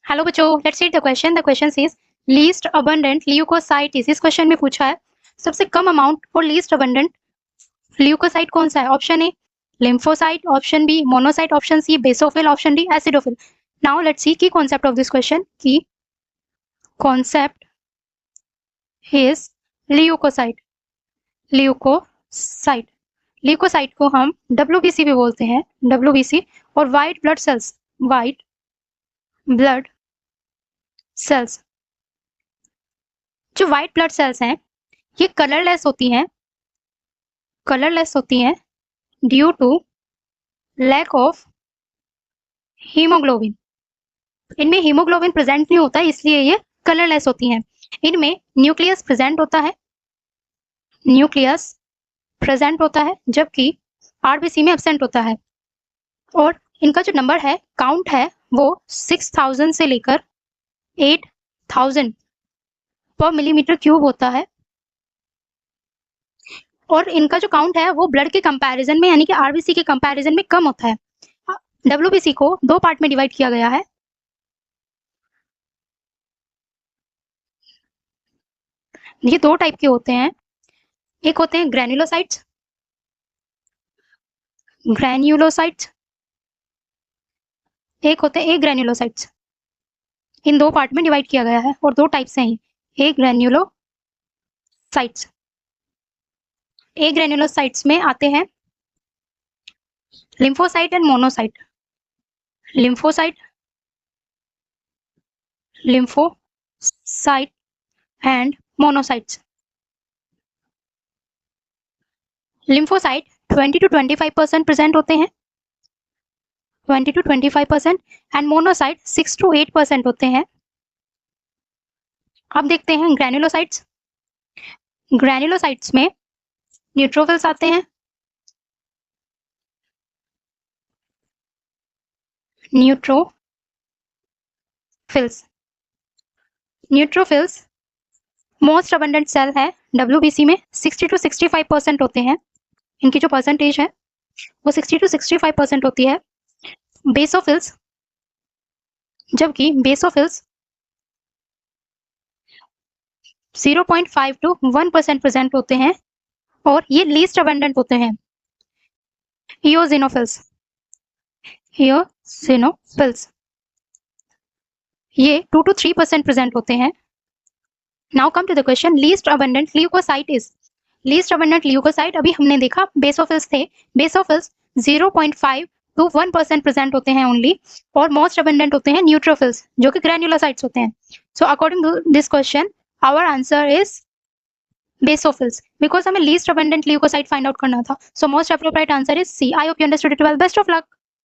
Hello बच्चों, let's read the question. The question is least abundant leucocyte is. इस क्वेश्चन में पूछा है सबसे कम अमाउंट और लीस्ट अबंडेंट ल्यूकोसाइट कौन सा है। Option A lymphocyte, option B monocyte, option C basophil, option D acidophil. Now let's see key concept of this question key concept is leucocyte. Leucocyte leucocyte को हम WBC भी बोलते हैं, WBC। और white blood cells, white blood cells, जो white blood cells हैं ये colourless होती हैं due to lack of haemoglobin. इनमें हीमोग्लोबिन प्रेजेंट नहीं होता, इसलिए ये कलरलेस होती हैं। इनमें न्यूक्लियस प्रेजेंट होता है जबकि आरबीसी में एब्सेंट होता है। और इनका जो नंबर है, काउंट है, वो 6000 से लेकर 8000 पर मिलीमीटर क्यूब होता है। और इनका जो काउंट है वो ब्लड के कंपैरिजन में, यानी कि आरबीसी के कंपैरिजन में कम होता है। WBC को दो पार्ट में डिवाइड किया गया है। ये दो टाइप के होते हैं। एक होते हैं ग्रैन्युलोसाइट्स, एक होते हैं एग्रैन्युलोसाइट्स। इन दो पार्ट में डिवाइड किया गया है और दो टाइप्स हैं ये एग्रैन्युलोसाइट्स। एग्रैन्युलोसाइट्स में आते हैं lymphocyte and monocyte. Lymphocyte and monocytes. Lymphocyte 20 to 25% present होते हैं, 20 to 25%, एंड मोनोसाइट 6 to 8% होते हैं। अब देखते हैं ग्रैन्युलोसाइट्स। ग्रैन्युलोसाइट्स में न्यूट्रोफिल्स आते हैं, न्यूट्रोफिल्स मोस्ट अबंडेंट सेल है WBC में। 60 to 65% होते हैं, इनकी जो परसेंटेज है वो 60 to 65% होती है। बेसोफिल्स, जबकि बेसोफिल्स 0.5 to 1% प्रेजेंट होते हैं और ये लीस्ट अबंडेंट होते हैं। इओसिनोफिल्स ये 2 to 3% प्रेजेंट होते हैं। Now come to the question, least abundant leucocyte is. Least abundant leucocyte अभी हमने देखा बेसोफिल्स थे। बेसोफिल्स 0.5 to 1% प्रेजेंट होते हैं ओनली। और मोस्ट अबंडेंट होते हैं न्यूट्रोफिल्स, जो कि ग्रैन्युलोसाइट्स होते हैं। So according to this question our answer is basophils, because हमें least abundant leukocyte find out करना था। So most appropriate answer is C. I hope you understood it well. Best of luck.